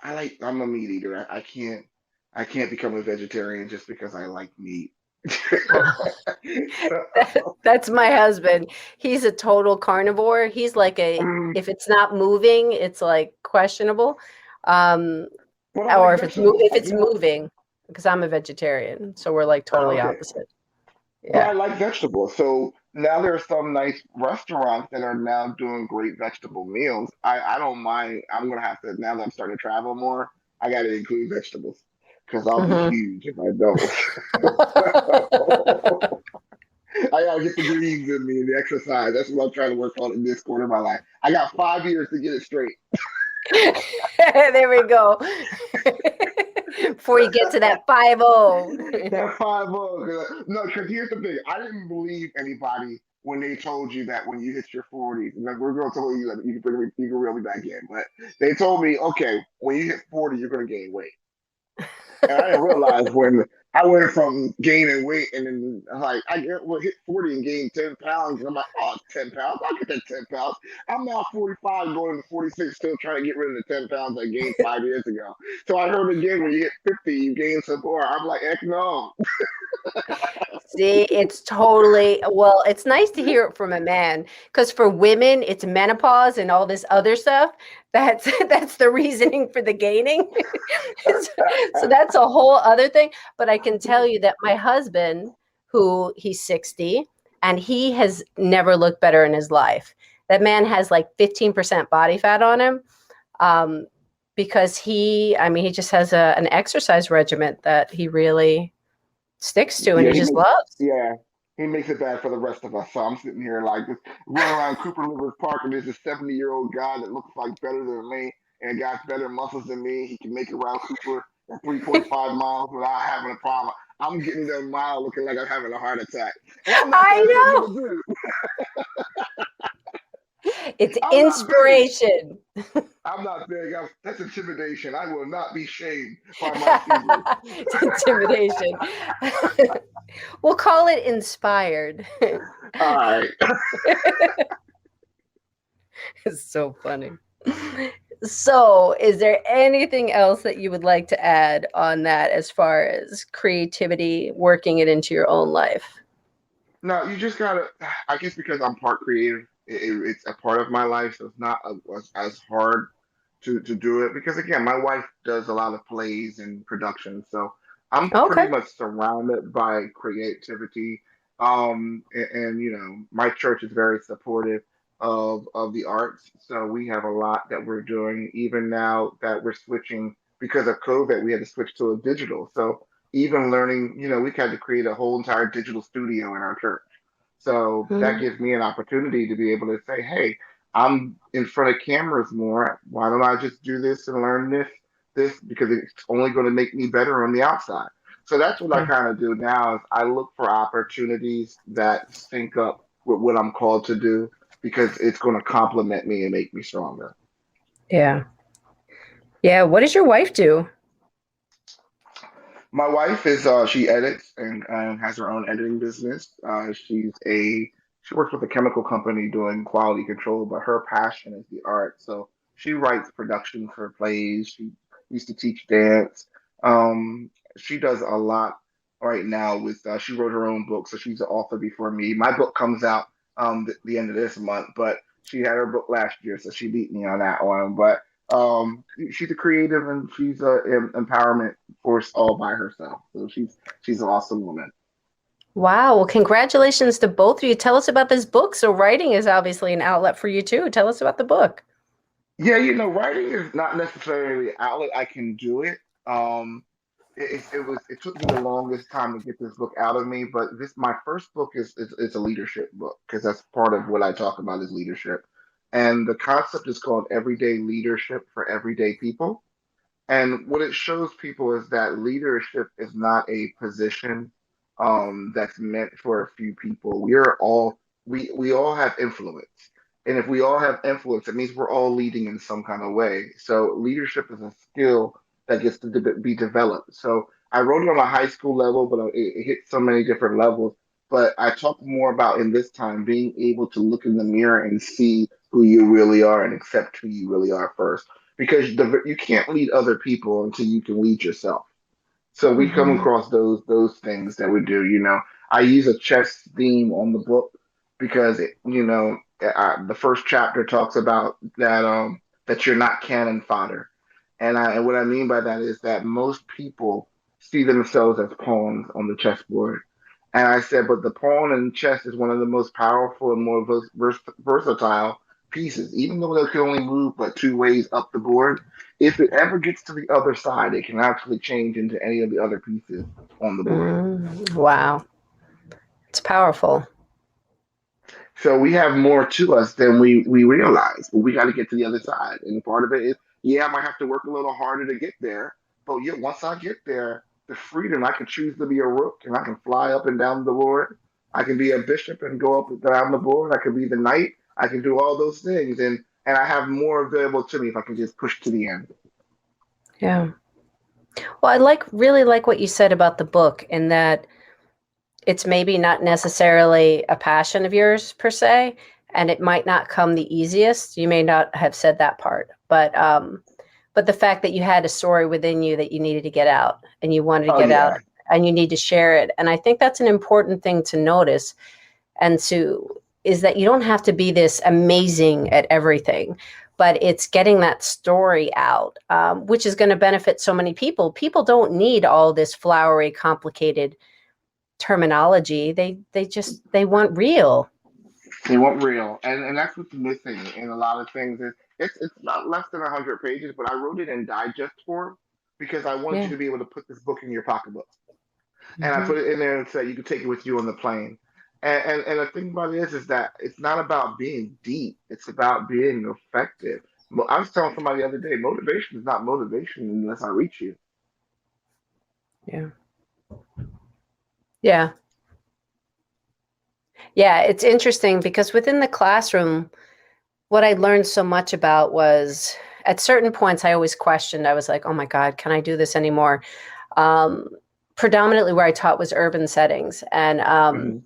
I'm a meat eater. I can't become a vegetarian just because I like meat. That's my husband. He's a total carnivore. He's like Um, if it's not moving, it's like questionable. Um, but I or like if vegetables. it's moving, because I'm a vegetarian, so we're like Oh, totally okay. opposite. But Yeah. I like vegetables. So now there are some nice restaurants that are now doing great vegetable meals. I don't mind. I'm gonna have to now that I'm starting to travel more. I got to include vegetables because I'll be Hmm. huge if I don't. I gotta get the greens in me and the exercise. That's what I'm trying to work on in this quarter of my life. I got 5 years to get it straight. There we go. Before you get to that 50. That 5-0. No, because here's the thing. I didn't believe anybody when they told you that when you hit your 40s, like we're going to tell you that you can reel me back in, but they told me, okay, when you hit 40, you're going to gain weight. And I didn't realize when I went from gaining weight and then like hit 40 and gain 10 pounds. And I'm like, oh, 10 pounds. I'll get that 10 pounds. I'm now 45 going to 46, still trying to get rid of the 10 pounds I gained 5 years ago. So I heard again when you hit 50, you gain some more. I'm like, heck no. See, it's totally, well, it's nice to hear it from a man because for women, it's menopause and all this other stuff. That's that's the reasoning for the gaining. So that's a whole other thing. But I can tell you that my husband, who he's 60, and he has never looked better in his life. That man has like 15% body fat on him. Um, because I mean, he just has an exercise regimen that he really sticks to and Yeah, he just loves. yeah, he makes it bad for the rest of us. So I'm sitting here like just running around Cooper Rivers Park, and there's a 70-year-old guy that looks like better than me and got better muscles than me. He can make it around Cooper at 3.5 miles without having a problem. I'm getting there a mile looking like I'm having a heart attack, and I'm not I that big of know. a dude. It's I'm not big. inspiration. I'm not big. That's intimidation. I will not be shamed by my figure. It's intimidation. We'll call it inspired. All right. It's so funny. So, is there anything else that you would like to add on that as far as creativity, working it into your own life? No, you just gotta. I guess because I'm part creative, it's a part of my life, so it's not as hard to do it. Because again, my wife does a lot of plays and production, so I'm pretty Okay. much surrounded by creativity. And you know, my church is very supportive of the arts, so we have a lot that we're doing. Even now that we're switching because of COVID, we had to switch to a digital. So even learning, you know, we had to create a whole entire digital studio in our church. So that Mhm. gives me an opportunity to be able to say, hey, I'm in front of cameras more. Why don't I just do this and learn this because it's only going to make me better on the outside. So that's what I Yeah. kind of do now is I look for opportunities that sync up with what I'm called to do because it's going to complement me and make me stronger. Yeah. Yeah. What does your wife do? My wife is she edits and has her own editing business. She works with a chemical company doing quality control, but her passion is the art. So she writes production for plays. She used to teach dance. She does a lot right now with she wrote her own book, so she's the author before me. My book comes out the end of this month, but she had her book last year, so she beat me on that one. But she's a creative and she's a empowerment force all by herself. So she's an awesome woman. Wow. Well, congratulations to both of you. Tell us about this book. So, writing is obviously an outlet for you too. Tell us about the book. Yeah, you know, writing is not necessarily an outlet. I can do it. It took me the longest time to get this book out of me, but this my first book is a leadership book because that's part of what I talk about is leadership. And the concept is called Everyday Leadership for Everyday People. And what it shows people is that leadership is not a position that's meant for a few people. We all have influence. And if we all have influence, it means we're all leading in some kind of way. So leadership is a skill that gets to be developed. So I wrote it on a high school level, but it hit so many different levels. But I talk more about in this time being able to look in the mirror and see who you really are and accept who you really are first. Because you can't lead other people until you can lead yourself. So we come Hmm. across those things that we do. I use a chess theme on the book because the first chapter talks about that you're not cannon fodder, and what I mean by that is that most people see themselves as pawns on the chessboard. And I said, but the pawn in chess is one of the most powerful and more versatile pieces, even though they can only move but two ways up the board. If it ever gets to the other side, it can actually change into any of the other pieces on the board. Wow. It's powerful. So we have more to us than we realize, but we got to get to the other side. And part of it is, yeah, I might have to work a little harder to get there, but yeah, once I get there, the freedom I can choose to be a rook and I can fly up and down the board. I can be a bishop and go up and down the board. I can be the knight. I can do all those things, and I have more available to me if I can just push to the end. Yeah. Well, I really like what you said about the book, in that it's maybe not necessarily a passion of yours per se, and it might not come the easiest. You may not have said that part, but the fact that you had a story within you that you needed to get out, and you wanted to Oh get out, yeah, and you need to share it. And I think that's an important thing to notice, and to is that you don't have to be this amazing at everything, but it's getting that story out, which is going to benefit so many people. People don't need all this flowery, complicated terminology. They want real. they want real, and that's what's missing in a lot of things. It's not less than 100 pages, but I wrote it in digest form because I wanted you Yeah. to be able to put this book in your pocketbook, and I Hmm. put it in there so you could take it with you on the plane. And the thing about it is that it's not about being deep; it's about being effective. I was telling somebody the other day, motivation is not motivation unless I reach you. Yeah. Yeah. Yeah. It's interesting because within the classroom, what I learned so much about was, at certain points, I always questioned. I was like, oh my God, can I do this anymore? Um, Predominantly where I taught was urban settings. And Hmm.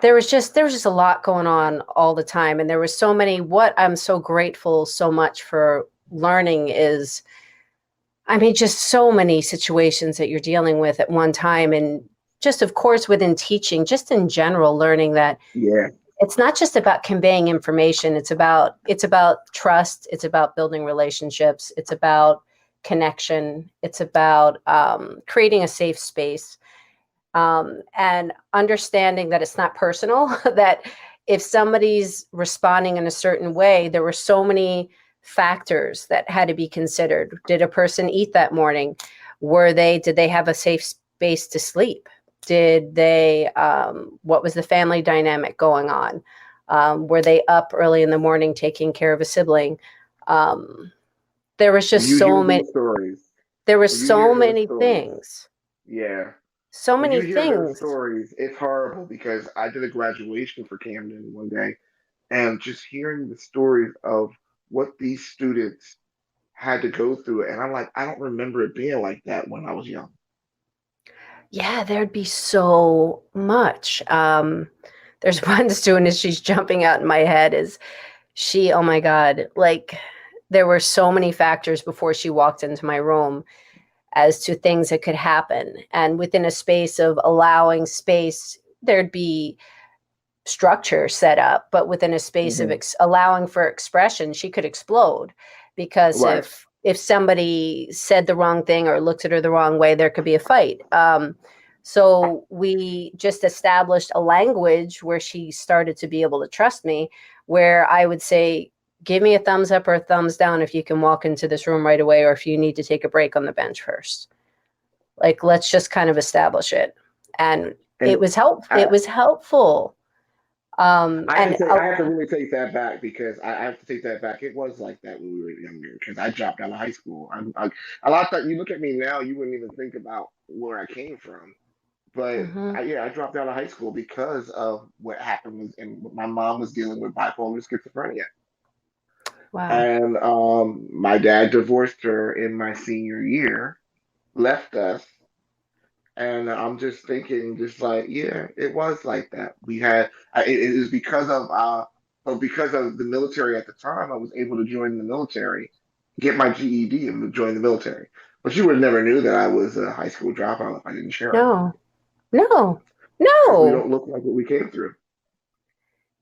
there was just a lot going on all the time. And there was so many. What I'm so grateful so much for learning is, I mean, just so many situations that you're dealing with at one time. And just, of course, within teaching, just in general, learning that Yeah, it's not just about conveying information. It's about trust. It's about building relationships. It's about connection. It's about creating a safe space, and understanding that it's not personal. That if somebody's responding in a certain way, there were so many factors that had to be considered. Did a person eat that morning? Did they have a safe space to sleep? Did they, what was the family dynamic going on? Were they up early in the morning taking care of a sibling? Um, there was when just you so hear many, those stories, there were when you so hear those many stories, things, yeah. so When many you hear those things. stories, it's horrible because I did a graduation for Camden one day, and just hearing the stories of what these students had to go through, and I'm like, I don't remember it being like that when I was young. Yeah, there'd be so much. There's one student, as she's jumping out in my head, is she, oh my God, like there were so many factors before she walked into my room as to things that could happen. And within a space of allowing space, there'd be structure set up, but within a space of Hmm. allowing for expression, she could explode. Because Right. if somebody said the wrong thing or looked at her the wrong way, there could be a fight. So we just established a language where she started to be able to trust me, where I would say, give me a thumbs up or a thumbs down if you can walk into this room right away, or if you need to take a break on the bench first. Like, let's just kind of establish it. And And it I, was helpful. And I have to really take that back because I have to take that back. It was like that when we were younger because I dropped out of high school. A lot of times you look at me now, you wouldn't even think about where I came from. But Mhm. yeah, I dropped out of high school because of what happened was, and my mom was dealing with bipolar schizophrenia. Wow. And my dad divorced her in my senior year, left us, And I'm just thinking, just like, yeah, it was like that. It is because of the military at the time. I was able to join the military, get my GED, and join the military. But you would never knew that I was a high school dropout if I didn't share it, No, no, because we no, don't look like what we came through.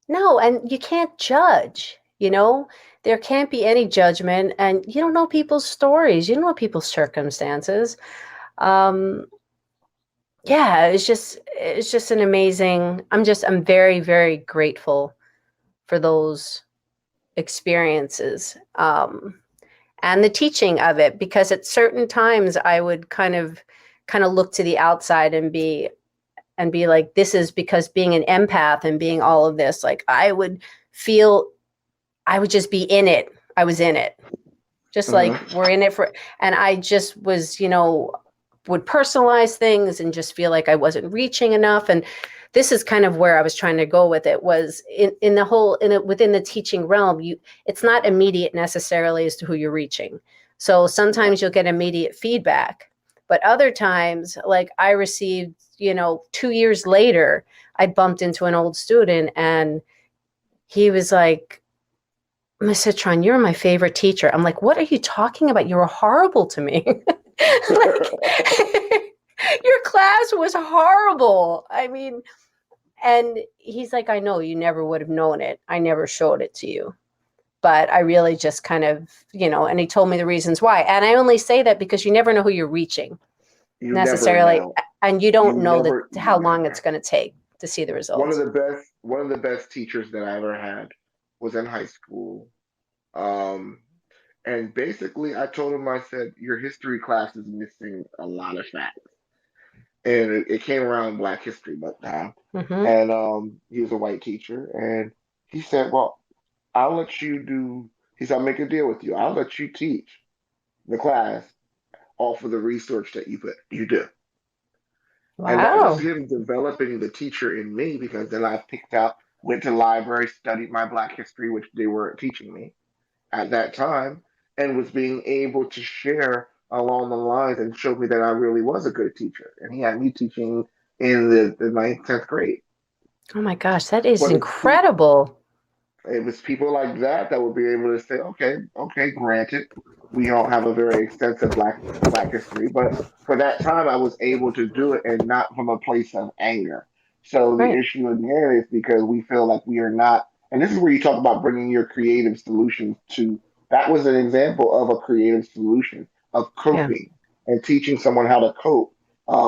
no. And you can't judge, you know? There can't be any judgment, and you don't know people's stories. You don't know people's circumstances. Um, yeah, it's just an amazing. I'm very, very grateful for those experiences. And the teaching of it, because at certain times I would kind of look to the outside and be like, this is because being an empath and being all of this, like feel I would just be in it. I was in it, just like Uh-huh. we're in it for. And I just was, would personalize things and just feel like I wasn't reaching enough. And this is kind of where I was trying to go with it, was in the whole within the teaching realm. It's not immediate necessarily as to who you're reaching. So sometimes you'll get immediate feedback, but other times, like I received, 2 years later, I bumped into an old student and he was like, Miss Citron, you're my favorite teacher. I'm like, what are you talking about? You were horrible to me. Like, your class was horrible. I mean, and he's like, I know you never would have known it. I never showed it to you. But I really just kind of, and he told me the reasons why. And I only say that because you never know who you're reaching You never necessarily. know. And you You don't know that never, you how long it's never. going to take to see the results. One of the best teachers that I ever had was in high school. Um, and basically, I told him, I said, your history class is missing a lot of facts. And it came around Black History Month time. Mm-hmm. And he was a white teacher. And he said, well, I'll let you do, he said, I'll make a deal with you. I'll let you teach the class off of the research that you do. And that was Wow. him developing the teacher in me, because then I picked out, went to library, studied my Black history, which they weren't teaching me at that time, and was being able to share along the lines and showed me that I really was a good teacher. And he had me teaching in the ninth, 10th grade. Oh my gosh, that is But incredible. it was people like that that would be able to say, okay, okay, granted, we don't have a very extensive black history, but for that time, I was able to do it, and not from a place of anger. So the Right. issue in there is because we feel like we are not, and this is where you talk about bringing your creative solutions to. That was an example of a creative solution of Yeah. coping and teaching someone how to cope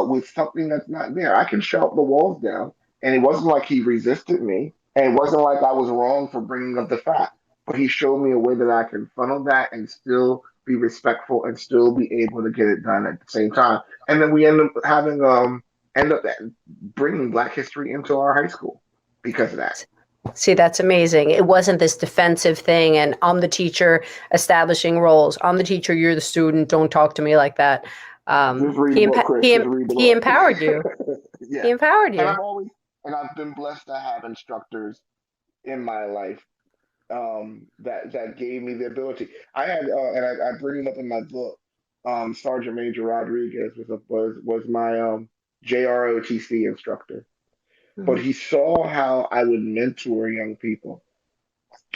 with something that's not there. I can shout the walls down, and it wasn't like he resisted me. And it wasn't like I was wrong for bringing up the fact, but he showed me a way that I can funnel that and still be respectful and still be able to get it done at the same time. And then we end up bringing Black history into our high school because of that. See, that's amazing. It wasn't this defensive thing, and I'm the teacher establishing roles. I'm the teacher, you're the student. Don't talk to me like that. Just read the book, Chris. Just read the He book. empowered you. He Yeah, empowered and you. I've been blessed to have instructors in my life that gave me the ability. I had, and I bring him up in my book. Sergeant Major Rodriguez was my JROTC instructor, but Mhm. he saw how I would mentor young people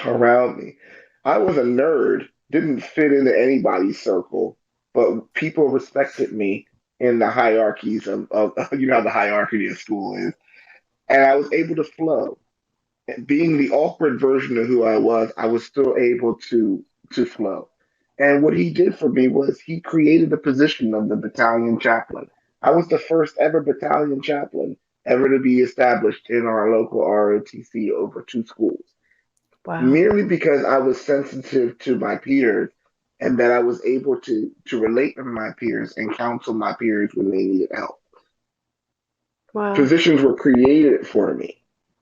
around me. I was a nerd, didn't fit into anybody's circle, but people respected me in the hierarchies of you know how the hierarchy of school is, and I was able to flow. Being the awkward version of who I was still able to flow. And what he did for me was he created the position of the battalion chaplain. I was the first ever battalion chaplain ever to be established in our local ROTC over two schools, Wow. merely because I was sensitive to my peers and that I was able to relate to my peers and counsel my peers when they needed help. Wow. Positions were created for me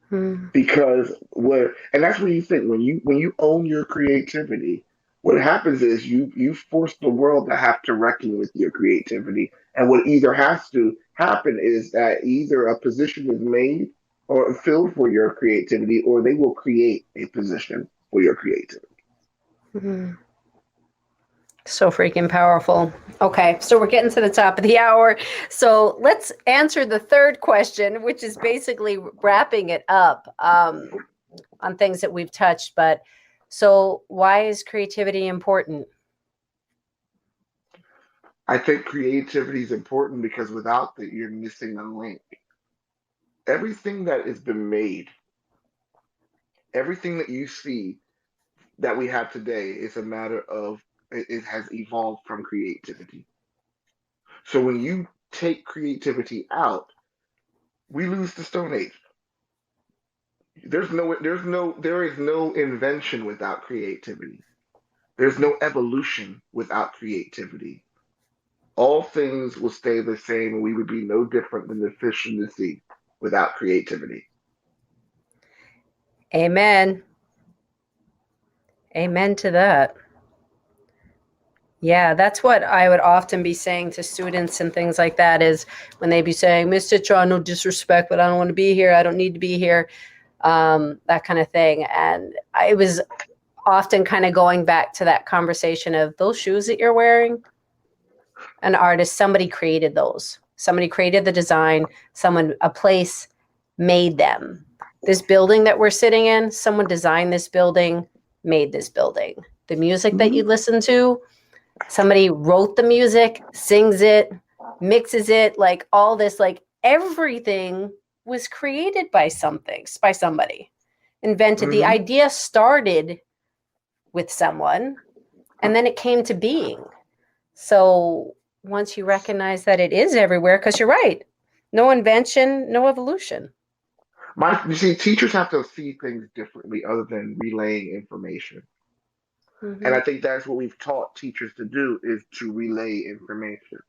Hmm. because what, and that's what you think when you own your creativity, what happens is you force the world to have to reckon with your creativity, and what either has to happen is that either a position is made or filled for your creativity, or they will create a position for your creativity. Hmm. So freaking powerful. Okay, so we're getting to the top of the hour. So let's answer the third question, which is basically wrapping it up on things that we've touched. But so, why is creativity important? I think creativity is important because without it, you're missing a link. Everything that has been made, everything that you see that we have today is a matter of it has evolved from creativity. So when you take creativity out, we lose the Stone Age. There is no invention without creativity. There's no evolution without creativity. All things will stay the same, and we would be no different than the fish in the sea without creativity. Amen. Amen to that. Yeah, that's what I would often be saying to students and things like that is when they be saying, Mr. Tron, no disrespect, but I don't want to be here. I don't need to be here. That kind of thing. And I was often kind of going back to that conversation of those shoes that you're wearing, an artist, somebody created those. Somebody created the design, a place made them. This building that we're sitting in, someone designed this building, made this building. The music that you Mhm. listen to, somebody wrote the music, sings it, mixes it, like all this, like everything was created by somebody, invented. The Mhm. idea started with someone and then it came to being. So once you recognize that it is everywhere, because you're right, no invention, no evolution. You see, teachers have to see things differently other than relaying information. And Mm-hmm. I think that's what we've taught teachers to do is to relay information.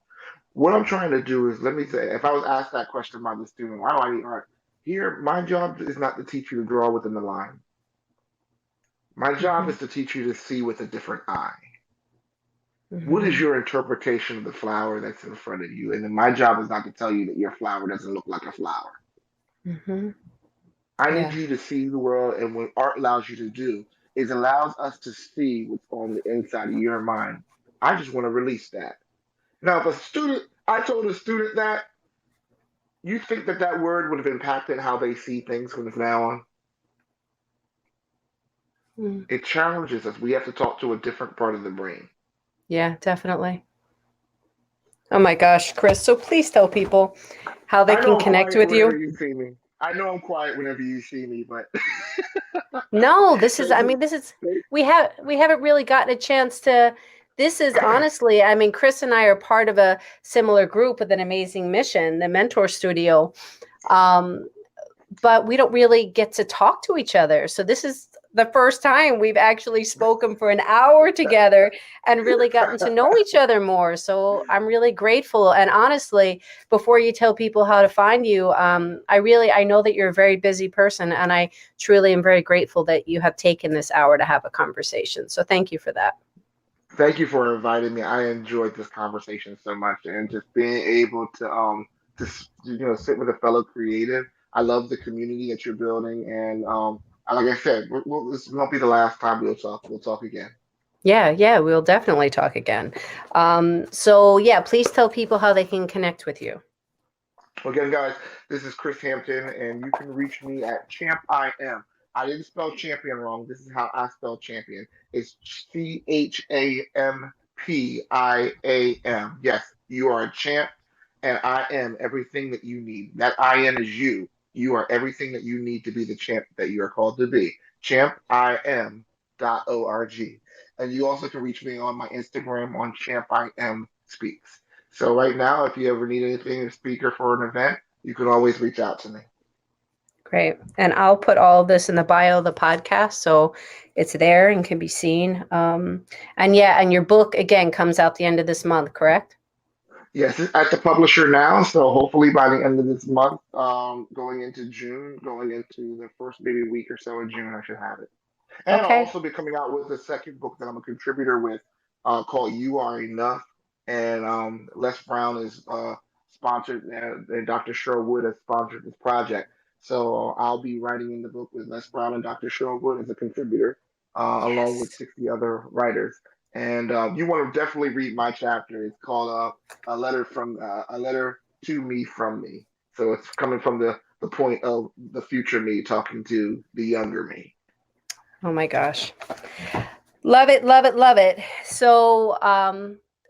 What I'm trying to do is, let me say, if I was asked that question by the student, why do I need art? Here, my job is not to teach you to draw within the line. My job Mm-hmm. is to teach you to see with a different eye. What is Mm-hmm. your interpretation of the flower that's in front of you? And then my job is not to tell you that your flower doesn't look like a flower. Mm-hmm. I need Yeah. you to see the world, and what art allows you to do is allows us to see what's on the inside of your mind. I just want to release that. Now, if I told a student that, you think that that word would have impacted how they see things from now on? Mm. It challenges us. We have to talk to a different part of the brain. Yeah, definitely. Oh my gosh, Chris. So please tell people how they I can know I'm connect quiet with whenever you. you see me. I know I'm quiet whenever you see me, but No, this is, thank I you. mean, we haven't really gotten a chance to, this is honestly, I mean, Chris and I are part of a similar group with an amazing mission, the Mentor Studio. Um, but we don't really get to talk to each other. So this is the first time we've actually spoken for an hour together and really gotten to know each other more. So I'm really grateful. And honestly, before you tell people how to find you, I know that you're a very busy person, and I truly am very grateful that you have taken this hour to have a conversation. So thank you for that. Thank you for inviting me. I enjoyed this conversation so much, and just being able sit with a fellow creative. I love the community that you're building, and like I said, this won't be the last time we'll talk. We'll talk again. Yeah, yeah, we'll definitely talk again. So yeah, please tell people how they can connect with you. Well, again, guys, this is Chris Hampton, and you can reach me at Champ I am. I didn't spell champion wrong. This is how I spell champion. It's CHAMPIAM. Yes, you are a champ, and I am everything that you need. That I am is you. You are everything that you need to be the champ that you are called to be. ChampIam.org. And you also can reach me on my Instagram on ChampIam Speaks. So right now, if you ever need anything, a speaker for an event, you can always reach out to me. Great. And I'll put all of this in the bio of the podcast so it's there and can be seen. And yeah, and your book again comes out the end of this month, correct? Yes, it's at the publisher now, so hopefully by the end of this month, going into June, going into the first maybe week or so of June, I should have it. And I'll Okay. also be coming out with a second book that I'm a contributor with, called "You Are Enough," and Les Brown is sponsored, and Dr. Sherwood has sponsored this project. So I'll be writing in the book with Les Brown and Dr. Sherwood as a contributor, along with Yes. 60 other writers. And you want to definitely read my chapter. It's called a letter to me from me. So it's coming from the point of the future me talking to the younger me. Oh my gosh. Love it, love it, love it. So,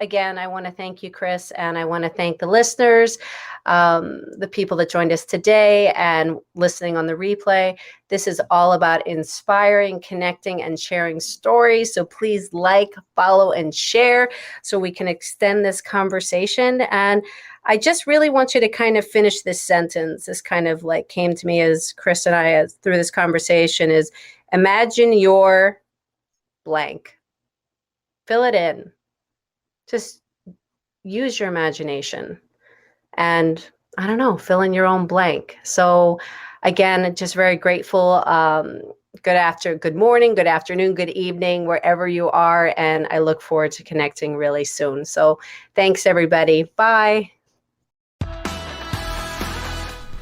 again, I want to thank you, Chris, and I want to thank the listeners, the people that joined us today and listening on the replay. This is all about inspiring, connecting, and sharing stories. So please like, follow, and share so we can extend this conversation. And I just really want you to kind of finish this sentence. This kind of like came to me as Chris and I, through this conversation, is imagine your blank. Fill it in. Just use your imagination and, I don't know, fill in your own blank. So again, just very grateful. Good morning, good afternoon, good evening, wherever you are. And I look forward to connecting really soon. So thanks, everybody. Bye.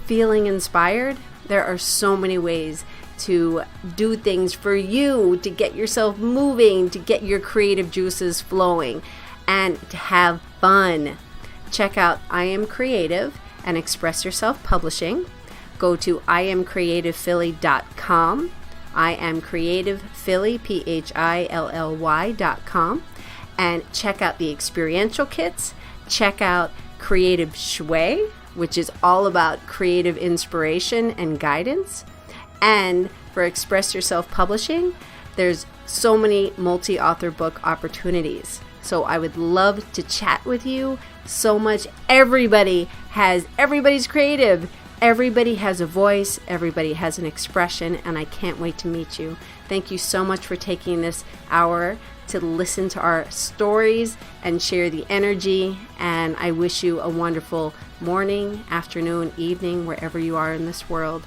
Feeling inspired? There are so many ways to do things for you, to get yourself moving, to get your creative juices flowing, and to have fun. Check out I Am Creative and Express Yourself Publishing. Go to iamcreativephilly.com, iamcreativephilly, PHILLY.com, and check out the experiential kits. Check out Creative Shui, which is all about creative inspiration and guidance. And for Express Yourself Publishing, there's so many multi-author book opportunities. So I would love to chat with you so much. Everybody's creative. Everybody has a voice. Everybody has an expression. And I can't wait to meet you. Thank you so much for taking this hour to listen to our stories and share the energy. And I wish you a wonderful morning, afternoon, evening, wherever you are in this world.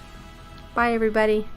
Bye, everybody.